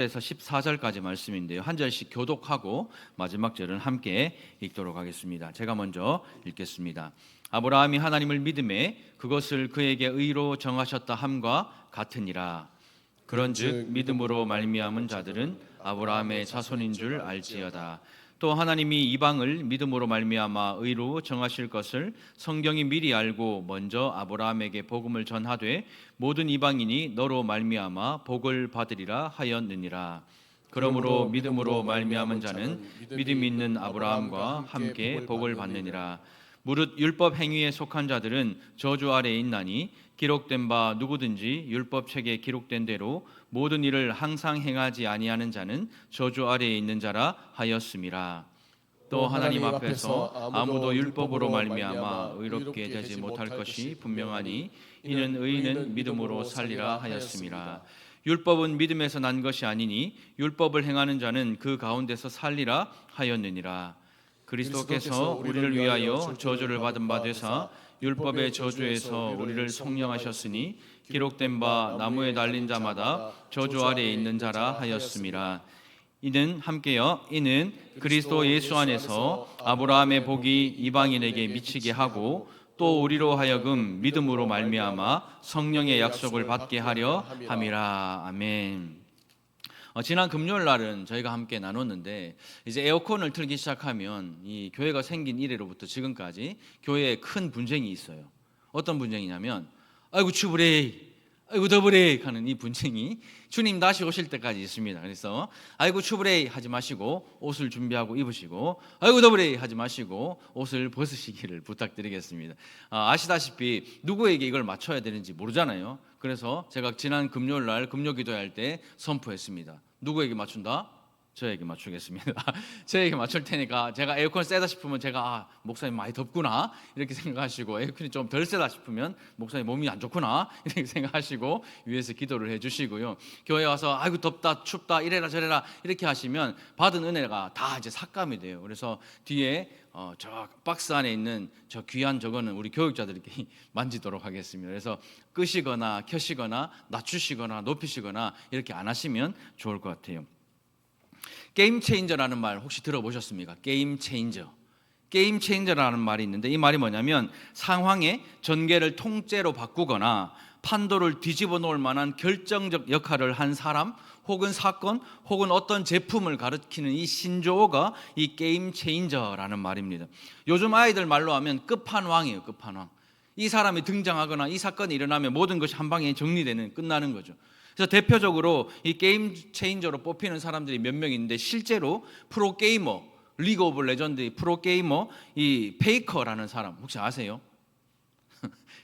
에서 14절까지 말씀인데요. 한 절씩 교독하고 마지막 절은 함께 읽도록 하겠습니다. 제가 먼저 읽겠습니다. 아브라함이 하나님을 믿음에 그것을 그에게 의로 정하셨다 함과 같으니라. 그런즉 믿음으로 말미암은 자들은 아브라함의 자손인 줄 알지어다. 또 하나님이 이방을 믿음으로 말미암아 의로 정하실 것을 성경이 미리 알고 먼저 아브라함에게 복음을 전하되 모든 이방인이 너로 말미암아 복을 받으리라 하였느니라. 그러므로 믿음으로 말미암은 자는 믿음 있는 아브라함과 함께 복을 받느니라. 무릇 율법 행위에 속한 자들은 저주 아래에 있나니 기록된 바 누구든지 율법책에 기록된 대로 모든 일을 항상 행하지 아니하는 자는 저주 아래에 있는 자라 하였음이라. 또 하나님 앞에서 아무도 율법으로 말미암아 의롭게 되지 못할 것이 분명하니 이는 의인은 믿음으로 살리라 하였음이라. 율법은 믿음에서 난 것이 아니니 율법을 행하는 자는 그 가운데서 살리라 하였느니라. 그리스도께서 우리를 위하여 저주를 받은 바 되사 율법의 저주에서 우리를 속량하셨으니 기록된 바 나무에 달린 자마다 저주 아래에 있는 자라 하였음이라. 이는 그리스도 예수 안에서 아브라함의 복이 이방인에게 미치게 하고 또 우리로 하여금 믿음으로 말미암아 성령의 약속을 받게 하려 함이라. 아멘. 지난 금요일 날은 저희가 함께 나눴는데 이제 에어컨을 틀기 시작하면 이 교회가 생긴 이래로부터 지금까지 교회에 큰 분쟁이 있어요. 어떤 분쟁이냐면 아이고 추브레, 아이고 더브레 하는 이 분쟁이 주님 다시 오실 때까지 있습니다. 그래서 아이고 추브레 하지 마시고 옷을 준비하고 입으시고 아이고 더브레 하지 마시고 옷을 벗으시기를 부탁드리겠습니다. 아시다시피 누구에게 이걸 맞춰야 되는지 모르잖아요. 그래서 제가 지난 금요일 날 금요 기도할 때 선포했습니다. 누구에게 맞춘다? 저에게 맞추겠습니다. 저에게 맞출 테니까 제가 에어컨 세다 싶으면 제가 목사님 많이 덥구나 이렇게 생각하시고 에어컨이 좀 덜 세다 싶으면 목사님 몸이 안 좋구나 이렇게 생각하시고 위에서 기도를 해주시고요. 교회 와서 아이고 덥다 춥다 이래라 저래라 이렇게 하시면 받은 은혜가 다 이제 삭감이 돼요. 그래서 뒤에 저 박스 안에 있는 저 귀한 저거는 우리 교육자들께 만지도록 하겠습니다. 그래서 끄시거나 켜시거나 낮추시거나 높이시거나 이렇게 안 하시면 좋을 것 같아요. 게임 체인저라는 말 혹시 들어보셨습니까? 게임 체인저. 게임 체인저라는 말이 있는데 이 말이 뭐냐면 상황의 전개를 통째로 바꾸거나 판도를 뒤집어 놓을 만한 결정적 역할을 한 사람 혹은 사건 혹은 어떤 제품을 가리키는 이 신조어가 이 게임 체인저라는 말입니다. 요즘 아이들 말로 하면 끝판왕이에요. 끝판왕. 이 사람이 등장하거나 이 사건이 일어나면 모든 것이 한 방에 정리되는 끝나는 거죠. 그래서 대표적으로 이 게임 체인저로 뽑히는 사람들이 몇 명 있는데 실제로 프로게이머, 리그 오브 레전드의 프로게이머 이 페이커라는 사람 혹시 아세요?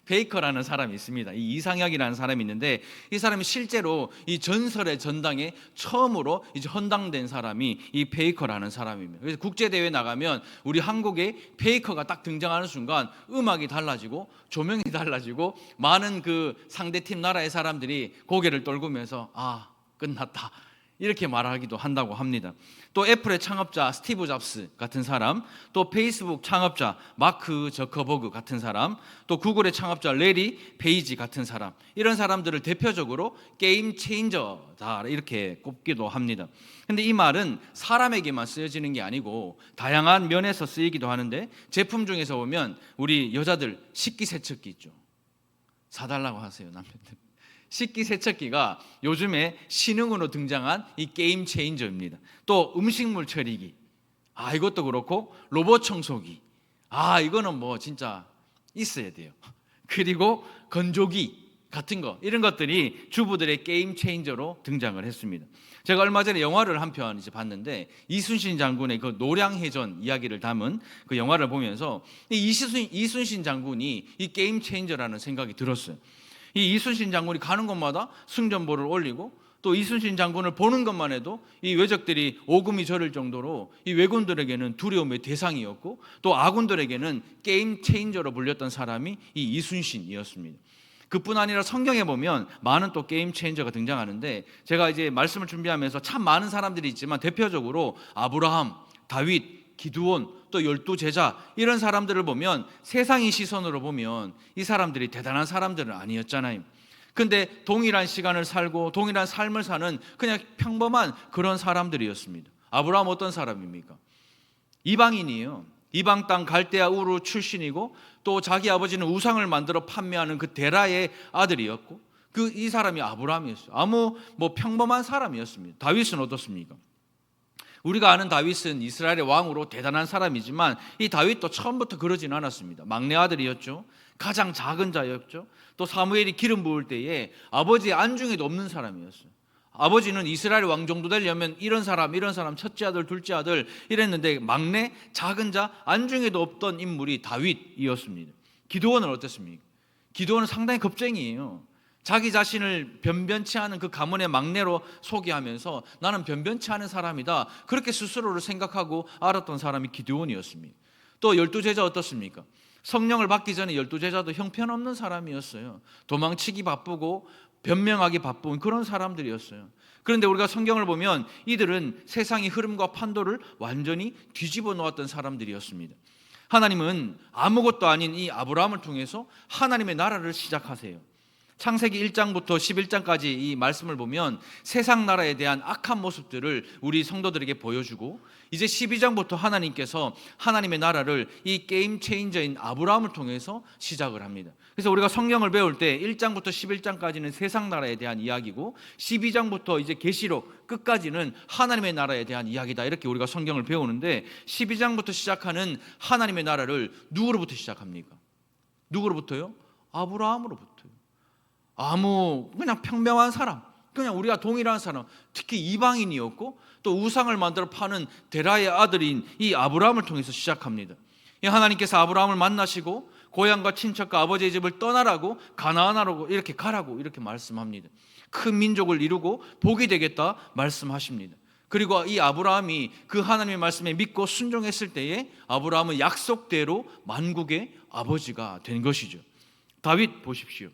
페이커라는 사람이 있습니다. 이 이상혁이라는 사람이 있는데 이 사람이 실제로 이 전설의 전당에 처음으로 이제 헌당된 사람이 이 페이커라는 사람입니다. 그래서 국제 대회 나가면 우리 한국에 페이커가 딱 등장하는 순간 음악이 달라지고 조명이 달라지고 많은 그 상대팀 나라의 사람들이 고개를 떨구면서 끝났다 이렇게 말하기도 한다고 합니다. 또 애플의 창업자 스티브 잡스 같은 사람, 또 페이스북 창업자 마크 저커버그 같은 사람, 또 구글의 창업자 레리 페이지 같은 사람, 이런 사람들을 대표적으로 게임 체인저다 이렇게 꼽기도 합니다. 근데 이 말은 사람에게만 쓰여지는 게 아니고 다양한 면에서 쓰이기도 하는데 제품 중에서 보면 우리 여자들 식기세척기 있죠. 사달라고 하세요 남편들. 식기세척기가 요즘에 신흥으로 등장한 이 게임 체인저입니다. 또 음식물 처리기, 이것도 그렇고 로봇 청소기, 이거는 뭐 진짜 있어야 돼요. 그리고 건조기 같은 거, 이런 것들이 주부들의 게임 체인저로 등장을 했습니다. 제가 얼마 전에 영화를 한 편 이제 봤는데 이순신 장군의 그 노량해전 이야기를 담은 그 영화를 보면서 이순신 장군이 이 게임 체인저라는 생각이 들었어요. 이 이순신 장군이 가는 곳마다 승전보를 올리고 또 이순신 장군을 보는 것만 해도 이 외적들이 오금이 저릴 정도로 이 왜군들에게는 두려움의 대상이었고 또 아군들에게는 게임 체인저로 불렸던 사람이 이 이순신이었습니다. 그뿐 아니라 성경에 보면 많은 또 게임 체인저가 등장하는데 제가 이제 말씀을 준비하면서 참 많은 사람들이 있지만 대표적으로 아브라함, 다윗, 기드온, 또 12제자 이런 사람들을 보면 세상의 시선으로 보면 이 사람들이 대단한 사람들은 아니었잖아요. 근데 동일한 시간을 살고 동일한 삶을 사는 그냥 평범한 그런 사람들이었습니다. 아브라함 어떤 사람입니까? 이방인이에요. 이방 땅 갈대아 우르 출신이고 또 자기 아버지는 우상을 만들어 판매하는 그 데라의 아들이었고 이 사람이 아브라함이었어요. 아무 평범한 사람이었습니다. 다윗은 어떻습니까? 우리가 아는 다윗은 이스라엘의 왕으로 대단한 사람이지만 이 다윗도 처음부터 그러진 않았습니다. 막내 아들이었죠. 가장 작은 자였죠. 또 사무엘이 기름 부을 때에 아버지의 안중에도 없는 사람이었어요. 아버지는 이스라엘 왕 정도 되려면 이런 사람 첫째 아들 둘째 아들 이랬는데 막내 작은 자 안중에도 없던 인물이 다윗이었습니다. 기드온은 어땠습니까? 기드온은 상당히 겁쟁이에요. 자기 자신을 변변치 않은 그 가문의 막내로 소개하면서 나는 변변치 않은 사람이다, 그렇게 스스로를 생각하고 알았던 사람이 기드온이었습니다. 또 12제자 어떻습니까? 성령을 받기 전에 12제자도 형편없는 사람이었어요. 도망치기 바쁘고 변명하기 바쁜 그런 사람들이었어요. 그런데 우리가 성경을 보면 이들은 세상의 흐름과 판도를 완전히 뒤집어 놓았던 사람들이었습니다. 하나님은 아무것도 아닌 이 아브라함을 통해서 하나님의 나라를 시작하세요. 창세기 1장부터 11장까지 이 말씀을 보면 세상 나라에 대한 악한 모습들을 우리 성도들에게 보여주고 이제 12장부터 하나님께서 하나님의 나라를 이 게임 체인저인 아브라함을 통해서 시작을 합니다. 그래서 우리가 성경을 배울 때 1장부터 11장까지는 세상 나라에 대한 이야기고 12장부터 이제 계시록 끝까지는 하나님의 나라에 대한 이야기다, 이렇게 우리가 성경을 배우는데 12장부터 시작하는 하나님의 나라를 누구로부터 시작합니까? 누구로부터요? 아브라함으로부터요. 그냥 평범한 사람, 그냥 우리가 동일한 사람, 특히 이방인이었고 또 우상을 만들어 파는 데라의 아들인 이 아브라함을 통해서 시작합니다. 하나님께서 아브라함을 만나시고 고향과 친척과 아버지의 집을 떠나라고 가나안으로 이렇게 가라고 이렇게 말씀합니다. 큰 민족을 이루고 복이 되겠다 말씀하십니다. 그리고 이 아브라함이 그 하나님의 말씀에 믿고 순종했을 때에 아브라함은 약속대로 만국의 아버지가 된 것이죠. 다윗 보십시오.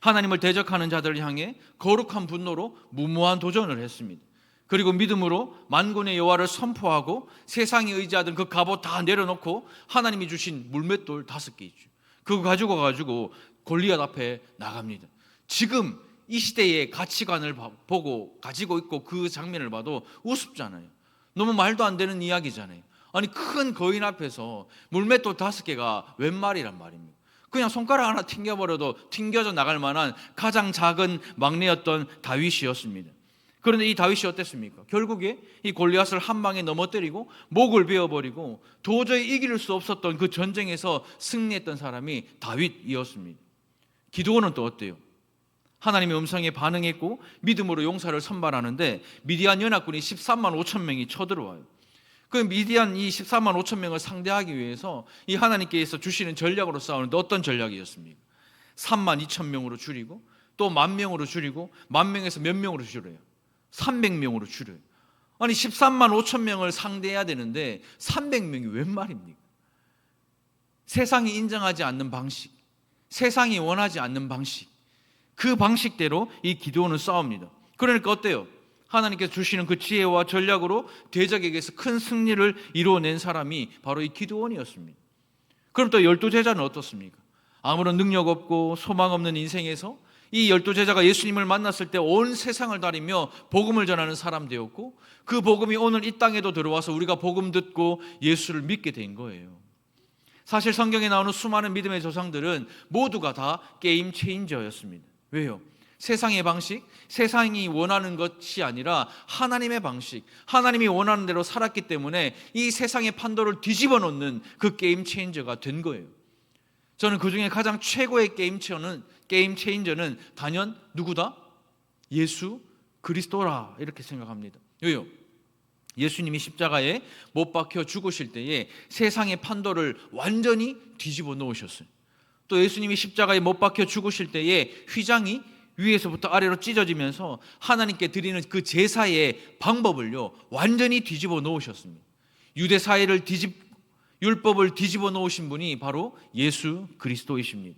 하나님을 대적하는 자들을 향해 거룩한 분노로 무모한 도전을 했습니다. 그리고 믿음으로 만군의 여호와를 선포하고 세상에 의지하던 그 갑옷 다 내려놓고 하나님이 주신 물맷돌 5개 있죠. 그거 가지고 골리앗 앞에 나갑니다. 지금 이 시대의 가치관을 보고 가지고 있고 그 장면을 봐도 우습잖아요. 너무 말도 안 되는 이야기잖아요. 아니 큰 거인 앞에서 물맷돌 5개가 웬 말이란 말입니까? 그냥 손가락 하나 튕겨버려도 튕겨져 나갈 만한 가장 작은 막내였던 다윗이었습니다. 그런데 이 다윗이 어땠습니까? 결국에 이 골리앗을 한 방에 넘어뜨리고 목을 베어버리고 도저히 이길 수 없었던 그 전쟁에서 승리했던 사람이 다윗이었습니다. 기드온은 또 어때요? 하나님의 음성에 반응했고 믿음으로 용사를 선발하는데 미디안 연합군이 13만 5천 명이 쳐들어와요. 그 미디안 이 14만 5천 명을 상대하기 위해서 이 하나님께서 주시는 전략으로 싸우는데 어떤 전략이었습니까? 3만 2천 명으로 줄이고 또 1,000명으로 줄이고 10,000명에서 몇 명으로 줄여요? 300명으로 줄여요. 아니 13만 5천 명을 상대해야 되는데 300명이 웬 말입니까? 세상이 인정하지 않는 방식, 세상이 원하지 않는 방식, 그 방식대로 이 기드온은 싸웁니다. 그러니까 어때요? 하나님께서 주시는 그 지혜와 전략으로 대적에게서 큰 승리를 이루어낸 사람이 바로 이 기드온이었습니다. 그럼 또 12제자는 어떻습니까? 아무런 능력 없고 소망 없는 인생에서 이 12제자가 예수님을 만났을 때 온 세상을 다니며 복음을 전하는 사람 되었고 그 복음이 오늘 이 땅에도 들어와서 우리가 복음 듣고 예수를 믿게 된 거예요. 사실 성경에 나오는 수많은 믿음의 조상들은 모두가 다 게임 체인저였습니다. 왜요? 세상의 방식, 세상이 원하는 것이 아니라 하나님의 방식, 하나님이 원하는 대로 살았기 때문에 이 세상의 판도를 뒤집어 놓는 그 게임 체인저가 된 거예요. 저는 그 중에 가장 최고의 게임 체인저는 단연 누구다? 예수 그리스도라, 이렇게 생각합니다. 왜요? 예수님이 십자가에 못 박혀 죽으실 때에 세상의 판도를 완전히 뒤집어 놓으셨어요. 또 예수님이 십자가에 못 박혀 죽으실 때에 휘장이 위에서부터 아래로 찢어지면서 하나님께 드리는 그 제사의 방법을요 완전히 뒤집어 놓으셨습니다. 유대 사회를 율법을 뒤집어 놓으신 분이 바로 예수 그리스도이십니다.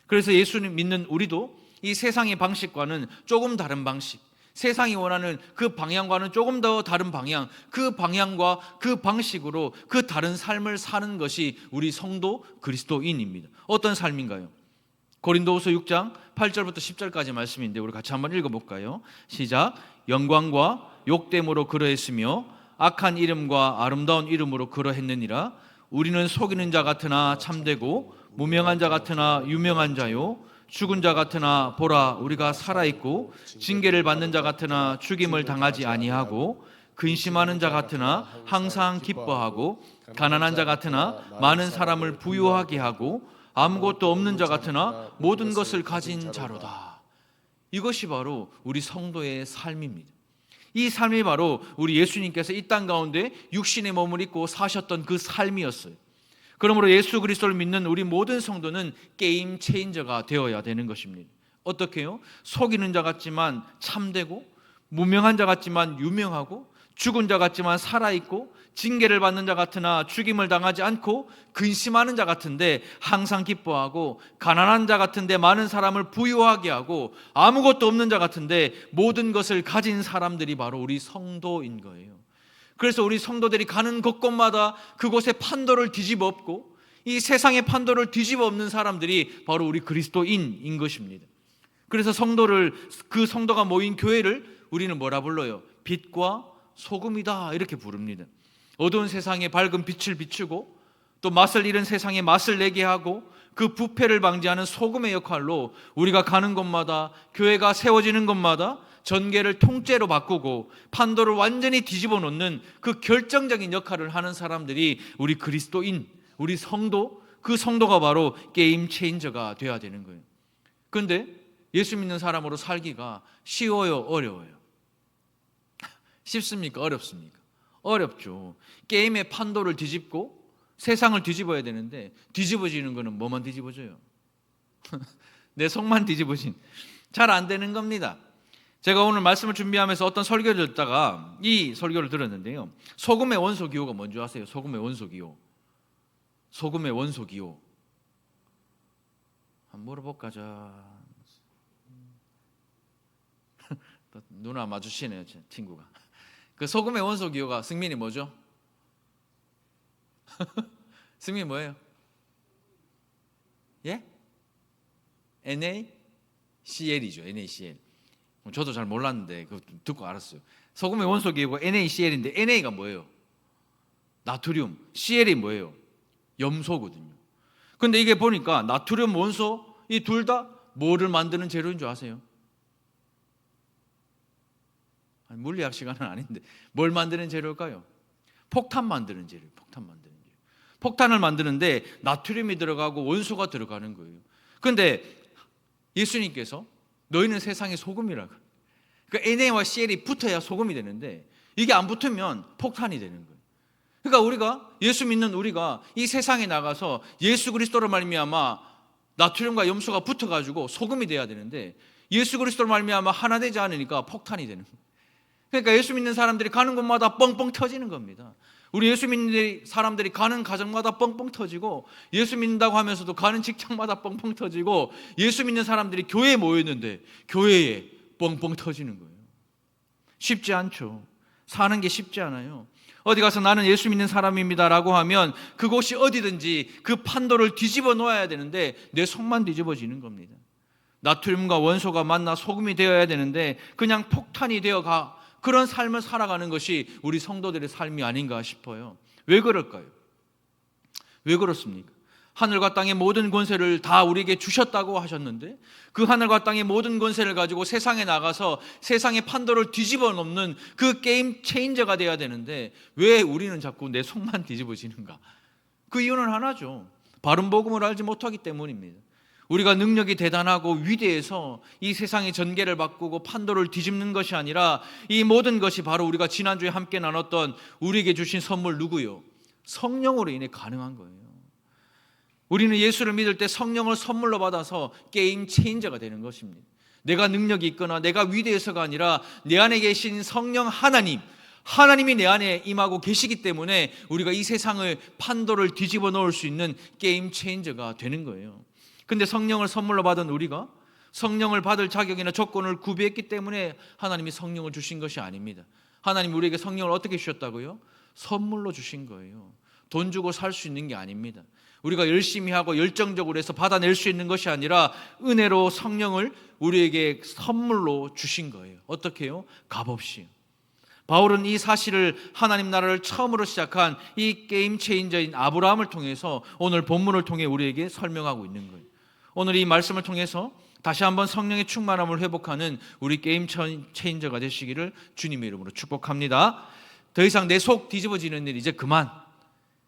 그래서 예수님 믿는 우리도 이 세상의 방식과는 조금 다른 방식, 세상이 원하는 그 방향과는 조금 더 다른 방향, 그 방향과 그 방식으로 그 다른 삶을 사는 것이 우리 성도 그리스도인입니다. 어떤 삶인가요? 고린도후서 6장 8절부터 10절까지 말씀인데 우리 같이 한번 읽어볼까요? 시작. 영광과 욕됨으로 그러했으며 악한 이름과 아름다운 이름으로 그러했느니라. 우리는 속이는 자 같으나 참되고 무명한 자 같으나 유명한 자요, 죽은 자 같으나 보라 우리가 살아있고, 징계를 받는 자 같으나 죽임을 당하지 아니하고, 근심하는 자 같으나 항상 기뻐하고, 가난한 자 같으나 많은 사람을 부유하게 하고, 아무것도 없는 자 같으나 모든 것을 가진 자로다. 이것이 바로 우리 성도의 삶입니다. 이 삶이 바로 우리 예수님께서 이 땅 가운데 육신의 몸을 입고 사셨던 그 삶이었어요. 그러므로 예수 그리스도를 믿는 우리 모든 성도는 게임 체인저가 되어야 되는 것입니다. 어떻게요? 속이는 자 같지만 참되고, 무명한 자 같지만 유명하고, 죽은 자 같지만 살아있고, 징계를 받는 자 같으나 죽임을 당하지 않고, 근심하는 자 같은데 항상 기뻐하고, 가난한 자 같은데 많은 사람을 부유하게 하고, 아무것도 없는 자 같은데 모든 것을 가진 사람들이 바로 우리 성도인 거예요. 그래서 우리 성도들이 가는 곳곳마다 그곳에 판도를 뒤집어 엎고, 이 세상의 판도를 뒤집어 엎는 사람들이 바로 우리 그리스도인인 것입니다. 그래서 그 성도가 모인 교회를 우리는 뭐라 불러요? 빛과 소금이다 이렇게 부릅니다. 어두운 세상에 밝은 빛을 비추고, 또 맛을 잃은 세상에 맛을 내게 하고, 그 부패를 방지하는 소금의 역할로 우리가 가는 곳마다, 교회가 세워지는 곳마다 전개를 통째로 바꾸고 판도를 완전히 뒤집어 놓는 그 결정적인 역할을 하는 사람들이 우리 그리스도인, 우리 성도, 그 성도가 바로 게임 체인저가 되어야 되는 거예요. 그런데 예수 믿는 사람으로 살기가 쉬워요, 어려워요? 쉽습니까? 어렵습니까? 어렵죠. 게임의 판도를 뒤집고 세상을 뒤집어야 되는데, 뒤집어지는 거는 뭐만 뒤집어져요? 내 속만 뒤집어진, 잘 안 되는 겁니다. 제가 오늘 말씀을 준비하면서 어떤 설교를 듣다가 이 설교를 들었는데요, 소금의 원소 기호가 뭔지 아세요? 소금의 원소 기호. 소금의 원소 기호 한번 물어볼까? 누나 마주치네요, 제 친구가. 그 소금의 원소 기호가 승민이 뭐죠? 승민이 뭐예요? 예? NaCl이죠. NaCl. 저도 잘 몰랐는데 그거 듣고 알았어요. 소금의 원소 기호가 NaCl인데 Na가 뭐예요? 나트륨. Cl이 뭐예요? 염소거든요. 근데 이게 보니까 나트륨, 원소 이 둘 다 뭐를 만드는 재료인 줄 아세요? 물리학 시간은 아닌데 뭘 만드는 재료일까요? 폭탄 만드는 재료. 폭탄을 만드는데 나트륨이 들어가고 원소가 들어가는 거예요. 그런데 예수님께서 너희는 세상의 소금이라고. 그러니까 Na와 Cl이 붙어야 소금이 되는데 이게 안 붙으면 폭탄이 되는 거예요. 그러니까 우리가, 예수 믿는 우리가 이 세상에 나가서 예수 그리스도로 말미암아 나트륨과 염소가 붙어가지고 소금이 돼야 되는데, 예수 그리스도로 말미암아 하나 되지 않으니까 폭탄이 되는 거예요. 그러니까 예수 믿는 사람들이 가는 곳마다 뻥뻥 터지는 겁니다. 우리 예수 믿는 사람들이 가는 가정마다 뻥뻥 터지고, 예수 믿는다고 하면서도 가는 직장마다 뻥뻥 터지고, 예수 믿는 사람들이 교회에 모였는데 교회에 뻥뻥 터지는 거예요. 쉽지 않죠. 사는 게 쉽지 않아요. 어디 가서 나는 예수 믿는 사람입니다라고 하면 그곳이 어디든지 그 판도를 뒤집어 놓아야 되는데 내 속만 뒤집어지는 겁니다. 나트륨과 원소가 만나 소금이 되어야 되는데 그냥 폭탄이 되어가, 그런 삶을 살아가는 것이 우리 성도들의 삶이 아닌가 싶어요. 왜 그럴까요? 왜 그렇습니까? 하늘과 땅의 모든 권세를 다 우리에게 주셨다고 하셨는데, 그 하늘과 땅의 모든 권세를 가지고 세상에 나가서 세상의 판도를 뒤집어 놓는 그 게임 체인저가 돼야 되는데 왜 우리는 자꾸 내 속만 뒤집어지는가? 그 이유는 하나죠. 바른 복음을 알지 못하기 때문입니다. 우리가 능력이 대단하고 위대해서 이 세상의 전개를 바꾸고 판도를 뒤집는 것이 아니라, 이 모든 것이 바로 우리가 지난주에 함께 나눴던 우리에게 주신 선물 누구요? 성령으로 인해 가능한 거예요. 우리는 예수를 믿을 때 성령을 선물로 받아서 게임 체인저가 되는 것입니다. 내가 능력이 있거나 내가 위대해서가 아니라 내 안에 계신 성령 하나님이 내 안에 임하고 계시기 때문에 우리가 이 세상의 판도를 뒤집어 놓을 수 있는 게임 체인저가 되는 거예요. 근데 성령을 선물로 받은 우리가 성령을 받을 자격이나 조건을 구비했기 때문에 하나님이 성령을 주신 것이 아닙니다. 하나님 우리에게 성령을 어떻게 주셨다고요? 선물로 주신 거예요. 돈 주고 살 수 있는 게 아닙니다. 우리가 열심히 하고 열정적으로 해서 받아낼 수 있는 것이 아니라 은혜로 성령을 우리에게 선물로 주신 거예요. 어떻게 해요? 값없이. 바울은 이 사실을 하나님 나라를 처음으로 시작한 이 게임 체인저인 아브라함을 통해서 오늘 본문을 통해 우리에게 설명하고 있는 거예요. 오늘 이 말씀을 통해서 다시 한번 성령의 충만함을 회복하는 우리 게임 체인저가 되시기를 주님의 이름으로 축복합니다. 더 이상 내 속 뒤집어지는 일 이제 그만.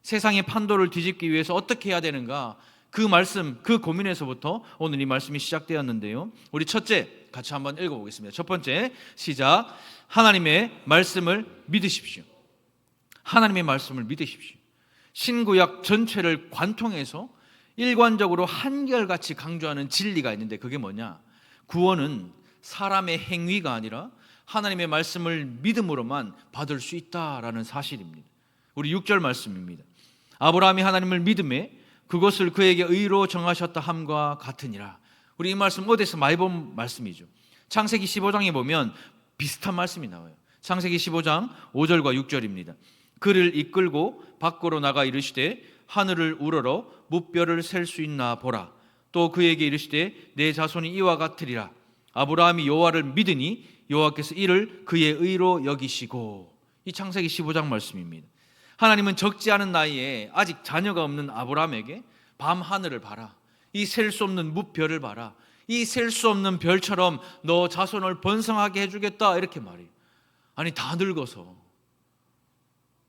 세상의 판도를 뒤집기 위해서 어떻게 해야 되는가, 그 말씀, 그 고민에서부터 오늘 이 말씀이 시작되었는데요. 우리 첫째 같이 한번 읽어보겠습니다. 첫 번째 시작. 하나님의 말씀을 믿으십시오. 하나님의 말씀을 믿으십시오. 신구약 전체를 관통해서 일관적으로 한결같이 강조하는 진리가 있는데 그게 뭐냐? 구원은 사람의 행위가 아니라 하나님의 말씀을 믿음으로만 받을 수 있다라는 사실입니다. 우리 6절 말씀입니다. 아브라함이 하나님을 믿음에 그것을 그에게 의로 정하셨다 함과 같으니라. 우리 이 말씀 어디서 많이 본 말씀이죠. 창세기 15장에 보면 비슷한 말씀이 나와요. 창세기 15장 5절과 6절입니다. 그를 이끌고 밖으로 나가 이르시되 하늘을 우러러 무뼈를 셀 수 있나 보라. 또 그에게 이르시되 내 자손이 이와 같으리라. 아브라함이 여호와를 믿으니 여호와께서 이를 그의 의로 여기시고. 이 창세기 15장 말씀입니다. 하나님은 적지 않은 나이에 아직 자녀가 없는 아브라함에게 밤 하늘을 봐라, 이 셀 수 없는 무별을 봐라, 이 셀 수 없는 별처럼 너 자손을 번성하게 해주겠다, 이렇게 말해요. 아니 다 늙어서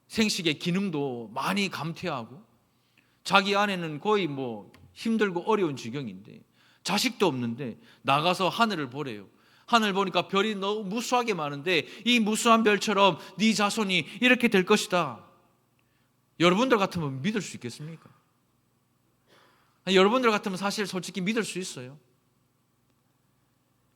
생식의 기능도 많이 감퇴하고 자기 아내는 거의 힘들고 어려운 지경인데 자식도 없는데 나가서 하늘을 보래요. 하늘 보니까 별이 너무 무수하게 많은데 이 무수한 별처럼 네 자손이 이렇게 될 것이다. 여러분들 같으면 믿을 수 있겠습니까? 여러분들 같으면 사실 솔직히 믿을 수 있어요.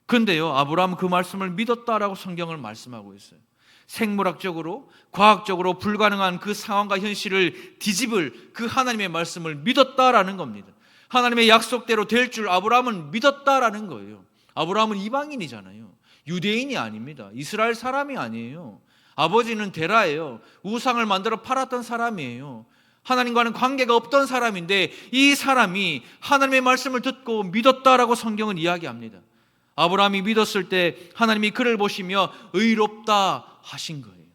근데요, 아브라함은 그 말씀을 믿었다라고 성경을 말씀하고 있어요. 생물학적으로, 과학적으로 불가능한 그 상황과 현실을 뒤집을 그 하나님의 말씀을 믿었다라는 겁니다. 하나님의 약속대로 될 줄 아브라함은 믿었다라는 거예요. 아브라함은 이방인이잖아요. 유대인이 아닙니다. 이스라엘 사람이 아니에요. 아버지는 데라예요. 우상을 만들어 팔았던 사람이에요. 하나님과는 관계가 없던 사람인데 이 사람이 하나님의 말씀을 듣고 믿었다라고 성경은 이야기합니다. 아브라함이 믿었을 때 하나님이 그를 보시며 의롭다 하신 거예요.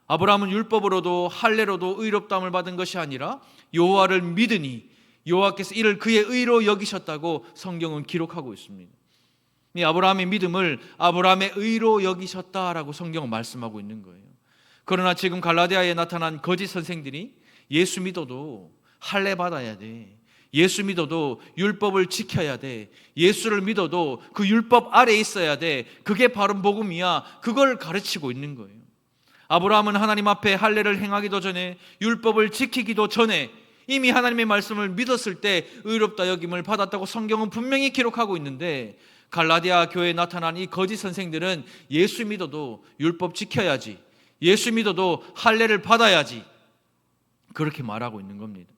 아브라함은 율법으로도 할례로도 의롭다함을 받은 것이 아니라 여호와를 믿으니 여호와께서 이를 그의 의로 여기셨다고 성경은 기록하고 있습니다. 이 아브라함의 믿음을 아브라함의 의로 여기셨다라고 성경은 말씀하고 있는 거예요. 그러나 지금 갈라디아에 나타난 거짓 선생들이 예수 믿어도 할례 받아야 돼, 예수 믿어도 율법을 지켜야 돼, 예수를 믿어도 그 율법 아래에 있어야 돼, 그게 바른 복음이야, 그걸 가르치고 있는 거예요. 아브라함은 하나님 앞에 할례를 행하기도 전에 율법을 지키기도 전에 이미 하나님의 말씀을 믿었을 때 의롭다 여김을 받았다고 성경은 분명히 기록하고 있는데 갈라디아 교회에 나타난 이 거짓 선생들은 예수 믿어도 율법 지켜야지, 예수 믿어도 할례를 받아야지, 그렇게 말하고 있는 겁니다.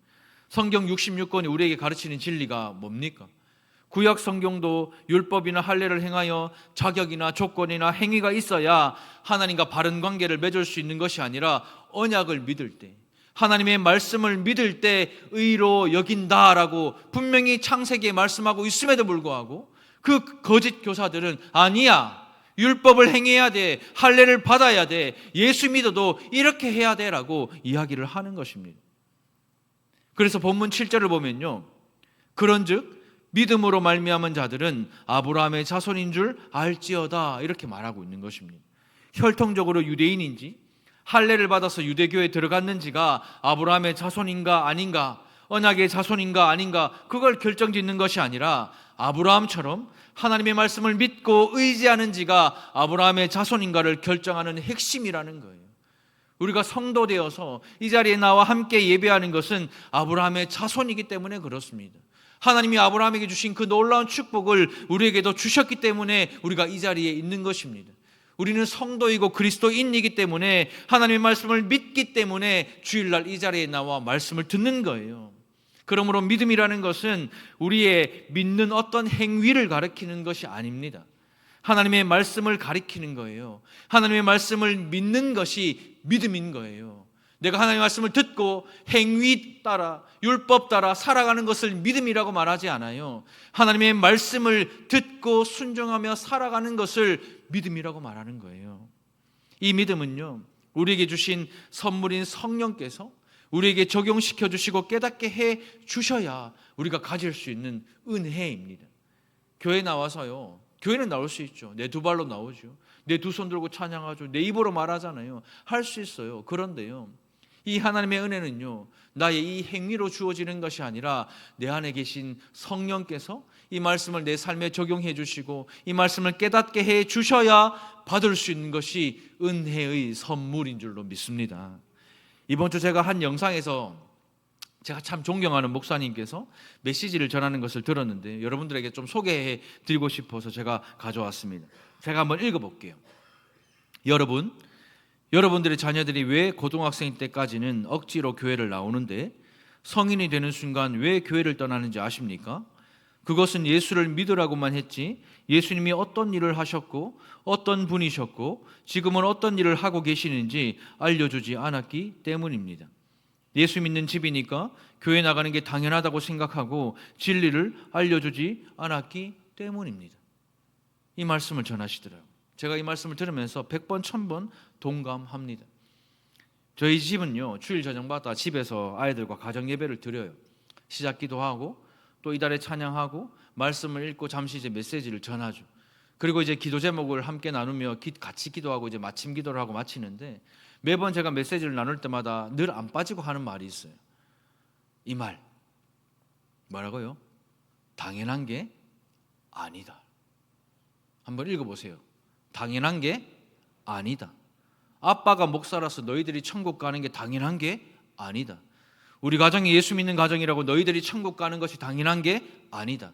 성경 66권이 우리에게 가르치는 진리가 뭡니까? 구약 성경도 율법이나 할례를 행하여 자격이나 조건이나 행위가 있어야 하나님과 바른 관계를 맺을 수 있는 것이 아니라 언약을 믿을 때, 하나님의 말씀을 믿을 때 의로 여긴다라고 분명히 창세기에 말씀하고 있음에도 불구하고 그 거짓 교사들은 아니야, 율법을 행해야 돼, 할례를 받아야 돼, 예수 믿어도 이렇게 해야 돼라고 이야기를 하는 것입니다. 그래서 본문 7절을 보면요, 그런즉 믿음으로 말미암은 자들은 아브라함의 자손인 줄 알지어다, 이렇게 말하고 있는 것입니다. 혈통적으로 유대인인지 할례를 받아서 유대교에 들어갔는지가 아브라함의 자손인가 아닌가, 언약의 자손인가 아닌가, 그걸 결정짓는 것이 아니라 아브라함처럼 하나님의 말씀을 믿고 의지하는지가 아브라함의 자손인가를 결정하는 핵심이라는 거예요. 우리가 성도 되어서 이 자리에 나와 함께 예배하는 것은 아브라함의 자손이기 때문에 그렇습니다. 하나님이 아브라함에게 주신 그 놀라운 축복을 우리에게도 주셨기 때문에 우리가 이 자리에 있는 것입니다. 우리는 성도이고 그리스도인이기 때문에 하나님의 말씀을 믿기 때문에 주일날 이 자리에 나와 말씀을 듣는 거예요. 그러므로 믿음이라는 것은 우리의 믿는 어떤 행위를 가리키는 것이 아닙니다. 하나님의 말씀을 가리키는 거예요. 하나님의 말씀을 믿는 것이 믿음인 거예요. 내가 하나님의 말씀을 듣고 행위 따라, 율법 따라 살아가는 것을 믿음이라고 말하지 않아요. 하나님의 말씀을 듣고 순종하며 살아가는 것을 믿음이라고 말하는 거예요. 이 믿음은요, 우리에게 주신 선물인 성령께서 우리에게 적용시켜 주시고 깨닫게 해 주셔야 우리가 가질 수 있는 은혜입니다. 교회 나와서요, 교회는 나올 수 있죠. 내 두 발로 나오죠. 내 두 손 들고 찬양하죠. 내 입으로 말하잖아요. 할 수 있어요. 그런데요, 이 하나님의 은혜는요, 나의 이 행위로 주어지는 것이 아니라 내 안에 계신 성령께서 이 말씀을 내 삶에 적용해 주시고 이 말씀을 깨닫게 해 주셔야 받을 수 있는 것이 은혜의 선물인 줄로 믿습니다. 이번 주 제가 한 영상에서 제가 참 존경하는 목사님께서 메시지를 전하는 것을 들었는데 여러분들에게 좀 소개해 드리고 싶어서 제가 가져왔습니다. 제가 한번 읽어볼게요. 여러분들의 자녀들이 왜 고등학생 때까지는 억지로 교회를 나오는데 성인이 되는 순간 왜 교회를 떠나는지 아십니까? 그것은 예수를 믿으라고만 했지 예수님이 어떤 일을 하셨고 어떤 분이셨고 지금은 어떤 일을 하고 계시는지 알려주지 않았기 때문입니다. 예수 믿는 집이니까 교회 나가는 게 당연하다고 생각하고 진리를 알려주지 않았기 때문입니다. 이 말씀을 전하시더라고요. 제가 이 말씀을 들으면서 100번 1000번 동감합니다. 저희 집은요, 주일 저녁마다 집에서 아이들과 가정 예배를 드려요. 시작 기도하고 또 이달에 찬양하고 말씀을 읽고 잠시 이제 메시지를 전하죠. 그리고 이제 기도 제목을 함께 나누며 같이 기도하고 이제 마침 기도를 하고 마치는데 매번 제가 메시지를 나눌 때마다 늘 안 빠지고 하는 말이 있어요. 이 말 뭐라고요? 당연한 게 아니다. 한번 읽어보세요. 당연한 게 아니다. 아빠가 목사라서 너희들이 천국 가는 게 당연한 게 아니다. 우리 가정이 예수 믿는 가정이라고 너희들이 천국 가는 것이 당연한 게 아니다.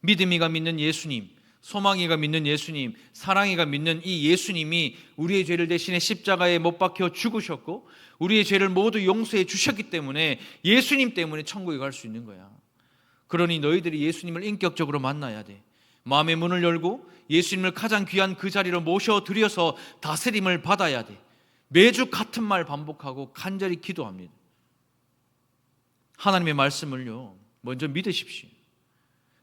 믿음이가 믿는 예수님, 소망이가 믿는 예수님, 사랑이가 믿는 이 예수님이 우리의 죄를 대신해 십자가에 못 박혀 죽으셨고 우리의 죄를 모두 용서해 주셨기 때문에 예수님 때문에 천국에 갈 수 있는 거야. 그러니 너희들이 예수님을 인격적으로 만나야 돼. 마음의 문을 열고 예수님을 가장 귀한 그 자리로 모셔드려서 다스림을 받아야 돼. 매주 같은 말 반복하고 간절히 기도합니다. 하나님의 말씀을요, 먼저 믿으십시오.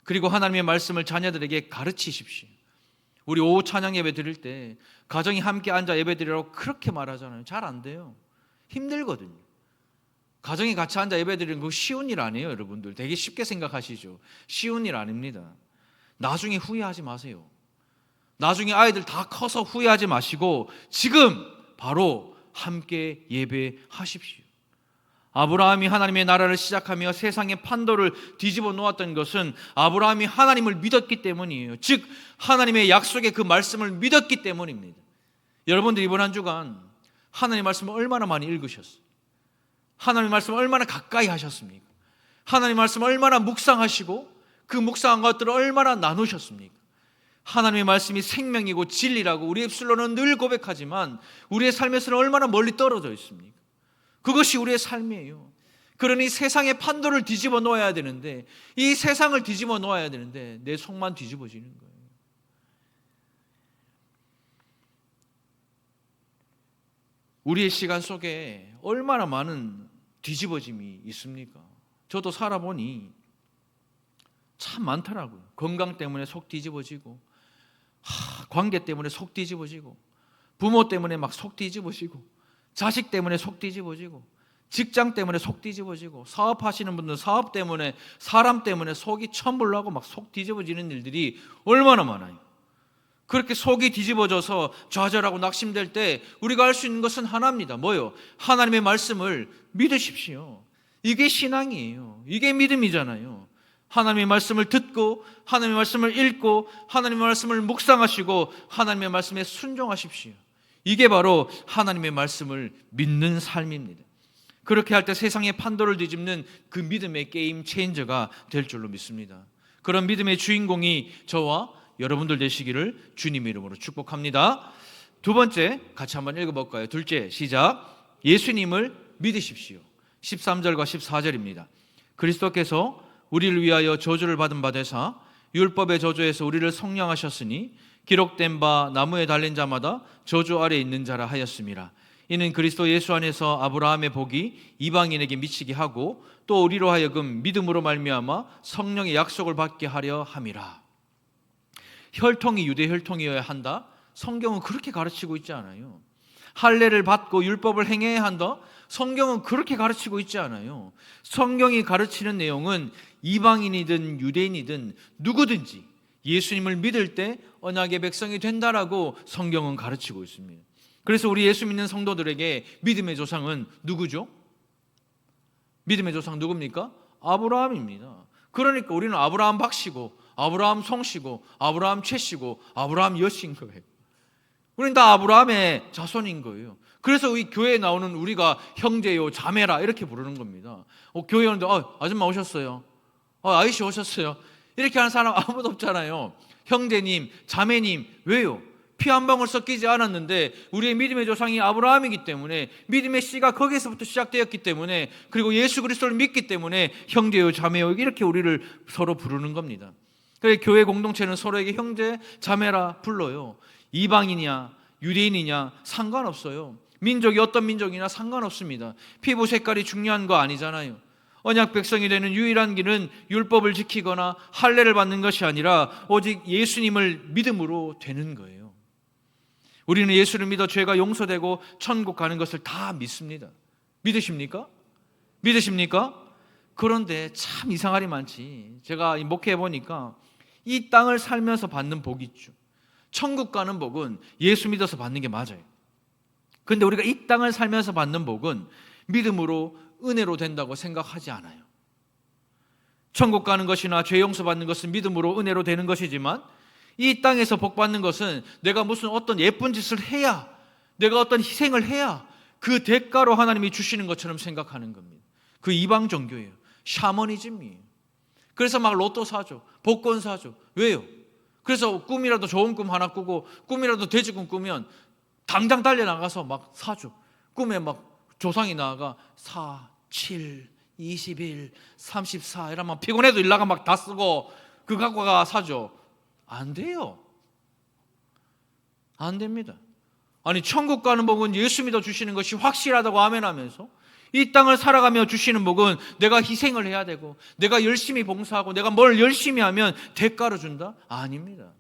그리고 하나님의 말씀을 자녀들에게 가르치십시오. 우리 오후 찬양 예배 드릴 때 가정이 함께 앉아 예배 드리라고 그렇게 말하잖아요. 잘 안 돼요. 힘들거든요. 가정이 같이 앉아 예배 드리는 거 쉬운 일 아니에요. 여러분들 되게 쉽게 생각하시죠. 쉬운 일 아닙니다. 나중에 후회하지 마세요. 나중에 아이들 다 커서 후회하지 마시고 지금 바로 함께 예배하십시오. 아브라함이 하나님의 나라를 시작하며 세상의 판도를 뒤집어 놓았던 것은 아브라함이 하나님을 믿었기 때문이에요. 즉 하나님의 약속의 그 말씀을 믿었기 때문입니다. 여러분들 이번 한 주간 하나님의 말씀을 얼마나 많이 읽으셨어요? 하나님의 말씀을 얼마나 가까이 하셨습니까? 하나님의 말씀을 얼마나 묵상하시고 그 묵상한 것들을 얼마나 나누셨습니까? 하나님의 말씀이 생명이고 진리라고 우리 입술로는 늘 고백하지만 우리의 삶에서는 얼마나 멀리 떨어져 있습니까? 그것이 우리의 삶이에요. 그러니 세상의 판도를 뒤집어 놓아야 되는데 이 세상을 뒤집어 놓아야 되는데 내 속만 뒤집어지는 거예요. 우리의 시간 속에 얼마나 많은 뒤집어짐이 있습니까? 저도 살아보니 참 많더라고요. 건강 때문에 속 뒤집어지고 관계 때문에 속 뒤집어지고 부모 때문에 막 속 뒤집어지고 자식 때문에 속 뒤집어지고 직장 때문에 속 뒤집어지고 사업하시는 분들 사업 때문에 사람 때문에 속이 천불나고 막 속 뒤집어지는 일들이 얼마나 많아요. 그렇게 속이 뒤집어져서 좌절하고 낙심될 때 우리가 할 수 있는 것은 하나입니다. 뭐요? 하나님의 말씀을 믿으십시오. 이게 신앙이에요. 이게 믿음이잖아요. 하나님의 말씀을 듣고 하나님의 말씀을 읽고 하나님의 말씀을 묵상하시고 하나님의 말씀에 순종하십시오. 이게 바로 하나님의 말씀을 믿는 삶입니다. 그렇게 할 때 세상의 판도를 뒤집는 그 믿음의 게임 체인저가 될 줄로 믿습니다. 그런 믿음의 주인공이 저와 여러분들 되시기를 주님의 이름으로 축복합니다. 두 번째 같이 한번 읽어볼까요? 둘째 시작. 예수님을 믿으십시오. 13절과 14절입니다. 그리스도께서 우리를 위하여 저주를 받은 바 되사 율법의 저주에서 우리를 성량하셨으니 기록된 바 나무에 달린 자마다 저주 아래 있는 자라 하였음이라. 이는 그리스도 예수 안에서 아브라함의 복이 이방인에게 미치게 하고 또 우리로 하여금 믿음으로 말미암아 성령의 약속을 받게 하려 함이라. 혈통이 유대 혈통이어야 한다? 성경은 그렇게 가르치고 있지 않아요. 할례를 받고 율법을 행해야 한다? 성경은 그렇게 가르치고 있지 않아요. 성경이 가르치는 내용은 이방인이든 유대인이든 누구든지 예수님을 믿을 때 언약의 백성이 된다라고 성경은 가르치고 있습니다. 그래서 우리 예수 믿는 성도들에게 믿음의 조상은 누구죠? 믿음의 조상 누굽니까? 아브라함입니다. 그러니까 우리는 아브라함 박씨고 아브라함 송씨고 아브라함 최씨고 아브라함 여씨인 거예요. 우리는 다 아브라함의 자손인 거예요. 그래서 우리 교회에 나오는 우리가 형제요 자매라 이렇게 부르는 겁니다. 교회 오는데 아줌마 오셨어요. 아이씨 오셨어요. 이렇게 하는 사람 아무도 없잖아요. 형제님, 자매님. 왜요? 피 한 방울 섞이지 않았는데 우리의 믿음의 조상이 아브라함이기 때문에, 믿음의 씨가 거기에서부터 시작되었기 때문에, 그리고 예수 그리스도를 믿기 때문에 형제요 자매요 이렇게 우리를 서로 부르는 겁니다. 그래서 교회 공동체는 서로에게 형제, 자매라 불러요. 이방인이냐 유대인이냐 상관없어요. 민족이 어떤 민족이나 상관없습니다. 피부 색깔이 중요한 거 아니잖아요. 언약 백성이 되는 유일한 길은 율법을 지키거나 할례를 받는 것이 아니라 오직 예수님을 믿음으로 되는 거예요. 우리는 예수를 믿어 죄가 용서되고 천국 가는 것을 다 믿습니다. 믿으십니까? 믿으십니까? 그런데 참 이상할이 많지. 제가 목회해 보니까 이 땅을 살면서 받는 복이 있죠. 천국 가는 복은 예수 믿어서 받는 게 맞아요. 그런데 우리가 이 땅을 살면서 받는 복은 믿음으로 은혜로 된다고 생각하지 않아요. 천국 가는 것이나 죄 용서받는 것은 믿음으로 은혜로 되는 것이지만, 이 땅에서 복 받는 것은 내가 무슨 어떤 예쁜 짓을 해야, 내가 어떤 희생을 해야 그 대가로 하나님이 주시는 것처럼 생각하는 겁니다. 그 이방 종교예요. 샤머니즘이에요. 그래서 막 로또 사죠. 복권 사죠. 왜요? 그래서 꿈이라도 좋은 꿈 하나 꾸고, 꿈이라도 돼지꿈 꾸면 당장 달려나가서 막 사죠. 꿈에 막 조상이 나와가 4, 7, 21, 34 이러면 피곤해도 일나가 막 다 쓰고 그 갖고 가 사죠. 안 돼요. 안 됩니다. 아니, 천국 가는 복은 예수 믿어 주시는 것이 확실하다고 아멘하면서, 이 땅을 살아가며 주시는 복은 내가 희생을 해야 되고 내가 열심히 봉사하고 내가 뭘 열심히 하면 대가로 준다? 아닙니다.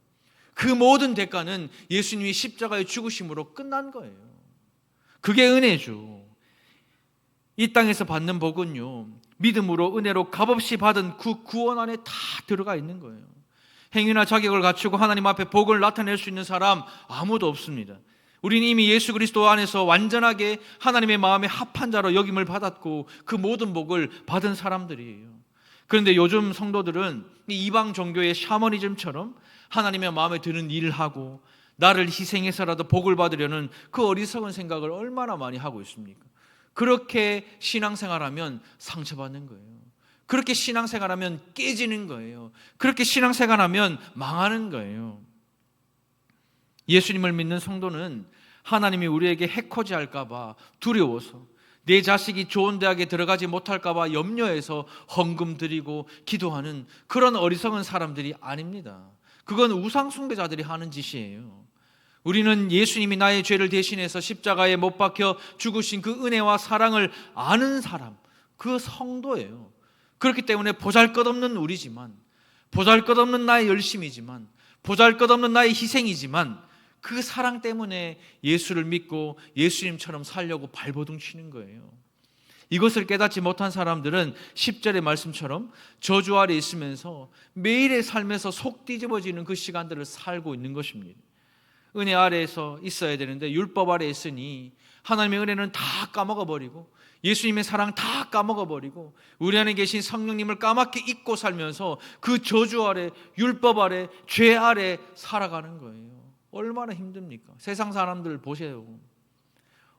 그 모든 대가는 예수님이 십자가의 죽으심으로 끝난 거예요. 그게 은혜죠. 이 땅에서 받는 복은요, 믿음으로 은혜로 값없이 받은 그 구원 안에 다 들어가 있는 거예요. 행위나 자격을 갖추고 하나님 앞에 복을 나타낼 수 있는 사람 아무도 없습니다. 우리는 이미 예수 그리스도 안에서 완전하게 하나님의 마음에 합한 자로 여김을 받았고 그 모든 복을 받은 사람들이에요. 그런데 요즘 성도들은 이방 종교의 샤머니즘처럼 하나님의 마음에 드는 일을 하고 나를 희생해서라도 복을 받으려는 그 어리석은 생각을 얼마나 많이 하고 있습니까? 그렇게 신앙생활하면 상처받는 거예요. 그렇게 신앙생활하면 깨지는 거예요. 그렇게 신앙생활하면 망하는 거예요. 예수님을 믿는 성도는 하나님이 우리에게 해코지 할까 봐 두려워서, 내 자식이 좋은 대학에 들어가지 못할까 봐 염려해서 헌금 드리고 기도하는 그런 어리석은 사람들이 아닙니다. 그건 우상 숭배자들이 하는 짓이에요. 우리는 예수님이 나의 죄를 대신해서 십자가에 못 박혀 죽으신 그 은혜와 사랑을 아는 사람, 그 성도예요. 그렇기 때문에 보잘것없는 우리지만, 보잘것없는 나의 열심이지만, 보잘것없는 나의 희생이지만 그 사랑 때문에 예수를 믿고 예수님처럼 살려고 발버둥 치는 거예요. 이것을 깨닫지 못한 사람들은 10절의 말씀처럼 저주 아래 있으면서 매일의 삶에서 속 뒤집어지는 그 시간들을 살고 있는 것입니다. 은혜 아래에서 있어야 되는데 율법 아래 있으니 하나님의 은혜는 다 까먹어버리고 예수님의 사랑 다 까먹어버리고 우리 안에 계신 성령님을 까맣게 잊고 살면서 그 저주 아래, 율법 아래, 죄 아래 살아가는 거예요. 얼마나 힘듭니까? 세상 사람들 보세요.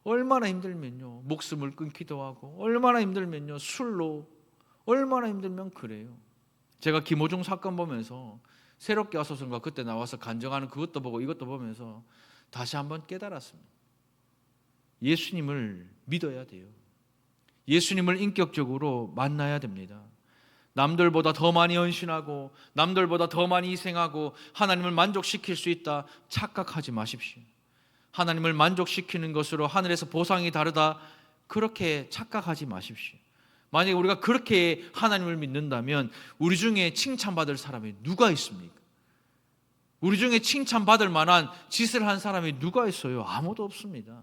얼마나 힘들면요, 목숨을 끊기도 하고, 얼마나 힘들면요, 술로, 얼마나 힘들면 그래요. 제가 김호중 사건 보면서 새롭게 와서선가 그때 나와서 간증하는 그것도 보고 이것도 보면서 다시 한번 깨달았습니다. 예수님을 믿어야 돼요. 예수님을 인격적으로 만나야 됩니다. 남들보다 더 많이 헌신하고 남들보다 더 많이 희생하고 하나님을 만족시킬 수 있다 착각하지 마십시오. 하나님을 만족시키는 것으로 하늘에서 보상이 다르다, 그렇게 착각하지 마십시오. 만약에 우리가 그렇게 하나님을 믿는다면 우리 중에 칭찬받을 사람이 누가 있습니까? 우리 중에 칭찬받을 만한 짓을 한 사람이 누가 있어요? 아무도 없습니다.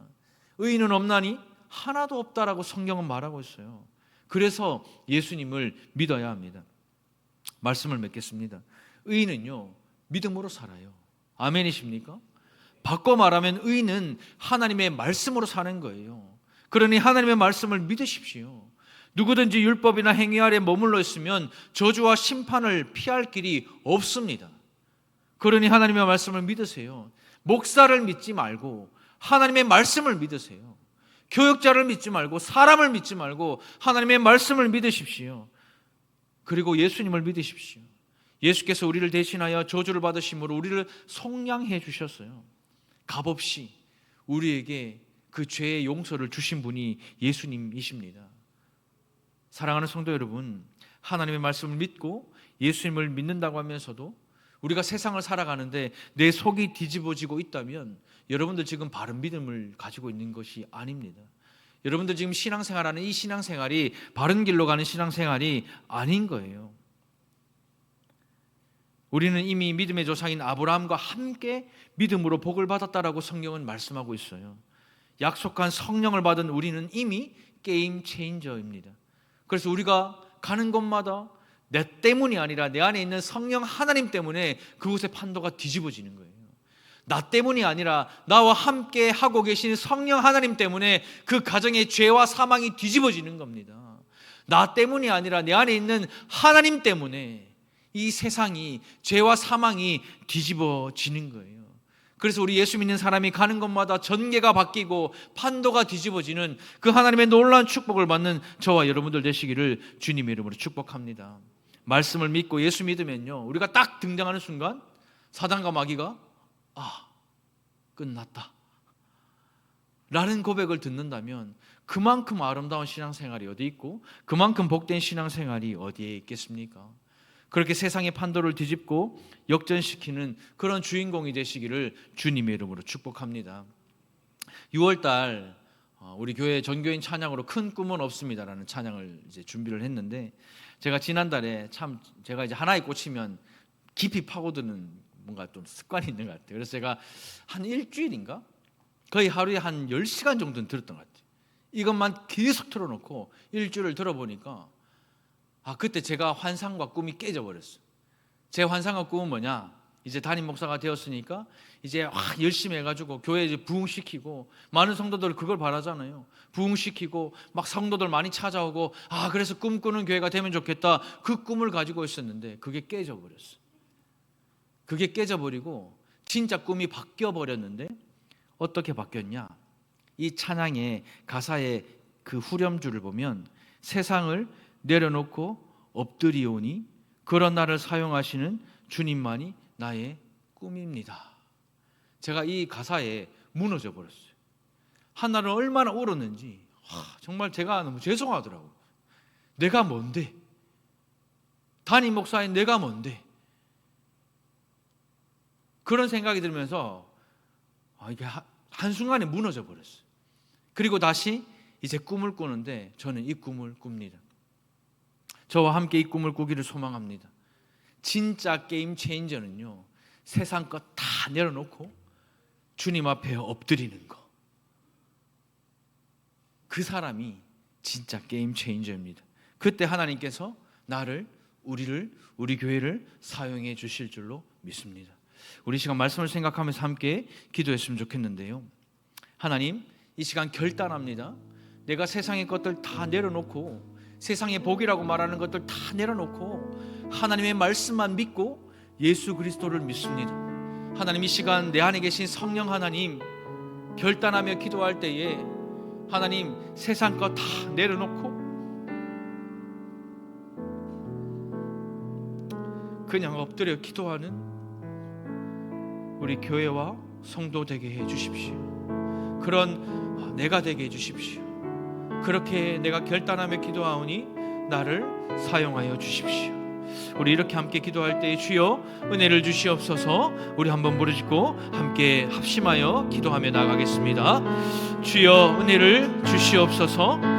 의인은 없나니 하나도 없다라고 성경은 말하고 있어요. 그래서 예수님을 믿어야 합니다. 말씀을 맺겠습니다. 의인은요, 믿음으로 살아요. 아멘이십니까? 바꿔 말하면 의인은 하나님의 말씀으로 사는 거예요. 그러니 하나님의 말씀을 믿으십시오. 누구든지 율법이나 행위 아래 머물러 있으면 저주와 심판을 피할 길이 없습니다. 그러니 하나님의 말씀을 믿으세요. 목사를 믿지 말고 하나님의 말씀을 믿으세요. 교역자를 믿지 말고 사람을 믿지 말고 하나님의 말씀을 믿으십시오. 그리고 예수님을 믿으십시오. 예수께서 우리를 대신하여 저주를 받으심으로 우리를 속량해 주셨어요. 값없이 우리에게 그 죄의 용서를 주신 분이 예수님이십니다. 사랑하는 성도 여러분, 하나님의 말씀을 믿고 예수님을 믿는다고 하면서도 우리가 세상을 살아가는데 내 속이 뒤집어지고 있다면 여러분들 지금 바른 믿음을 가지고 있는 것이 아닙니다. 여러분들 지금 신앙생활하는 이 신앙생활이 바른 길로 가는 신앙생활이 아닌 거예요. 우리는 이미 믿음의 조상인 아브라함과 함께 믿음으로 복을 받았다라고 성경은 말씀하고 있어요. 약속한 성령을 받은 우리는 이미 게임 체인저입니다. 그래서 우리가 가는 곳마다 내 때문이 아니라 내 안에 있는 성령 하나님 때문에 그곳의 판도가 뒤집어지는 거예요. 나 때문이 아니라 나와 함께 하고 계신 성령 하나님 때문에 그 가정의 죄와 사망이 뒤집어지는 겁니다. 나 때문이 아니라 내 안에 있는 하나님 때문에 이 세상이, 죄와 사망이 뒤집어지는 거예요. 그래서 우리 예수 믿는 사람이 가는 곳마다 전개가 바뀌고 판도가 뒤집어지는 그 하나님의 놀라운 축복을 받는 저와 여러분들 되시기를 주님의 이름으로 축복합니다. 말씀을 믿고 예수 믿으면요, 우리가 딱 등장하는 순간 사단과 마귀가 끝났다 라는 고백을 듣는다면 그만큼 아름다운 신앙생활이 어디 있고 그만큼 복된 신앙생활이 어디에 있겠습니까? 그렇게 세상의 판도를 뒤집고 역전시키는 그런 주인공이 되시기를 주님의 이름으로 축복합니다. 6월달 우리 교회 전교인 찬양으로 큰 꿈은 없습니다라는 찬양을 이제 준비를 했는데, 제가 지난달에 참 제가 이제 하나에 꽂히면 깊이 파고드는 뭔가 좀 습관이 있는 것 같아요. 그래서 제가 한 일주일인가 거의 하루에 한 10시간 정도는 들었던 것 같아요. 이것만 계속 틀어놓고 일주일을 들어보니까 그때 제가 환상과 꿈이 깨져버렸어요. 제 환상과 꿈은 뭐냐, 이제 담임 목사가 되었으니까 이제 열심히 해가지고 교회 이제 부흥시키고, 많은 성도들 그걸 바라잖아요. 부흥시키고 막 성도들 많이 찾아오고, 그래서 꿈꾸는 교회가 되면 좋겠다, 그 꿈을 가지고 있었는데 그게 깨져버렸어요. 그게 깨져버리고 진짜 꿈이 바뀌어버렸는데, 어떻게 바뀌었냐, 이 찬양의 가사의 그 후렴줄을 보면 세상을 내려놓고 엎드리오니 그런 나를 사용하시는 주님만이 나의 꿈입니다. 제가 이 가사에 무너져 버렸어요. 하나를 얼마나 울었는지 정말 제가 너무 죄송하더라고요. 내가 뭔데? 담임 목사인 내가 뭔데? 그런 생각이 들면서 이게 한순간에 무너져 버렸어요. 그리고 다시 이제 꿈을 꾸는데 저는 이 꿈을 꿉니다. 저와 함께 이 꿈을 꾸기를 소망합니다. 진짜 게임 체인저는요, 세상 것 다 내려놓고 주님 앞에 엎드리는 거, 그 사람이 진짜 게임 체인저입니다. 그때 하나님께서 나를, 우리를, 우리 교회를 사용해 주실 줄로 믿습니다. 우리 시간 말씀을 생각하면서 함께 기도했으면 좋겠는데요. 하나님, 이 시간 결단합니다. 내가 세상의 것들 다 내려놓고, 세상의 복이라고 말하는 것들 다 내려놓고 하나님의 말씀만 믿고 예수 그리스도를 믿습니다. 하나님, 이 시간 내 안에 계신 성령 하나님, 결단하며 기도할 때에 하나님, 세상 것 다 내려놓고 그냥 엎드려 기도하는 우리 교회와 성도 되게 해 주십시오. 그런 내가 되게 해 주십시오. 그렇게 내가 결단하며 기도하오니 나를 사용하여 주십시오. 우리 이렇게 함께 기도할 때 주여 은혜를 주시옵소서. 우리 한번 부르짖고 함께 합심하여 기도하며 나가겠습니다. 주여 은혜를 주시옵소서.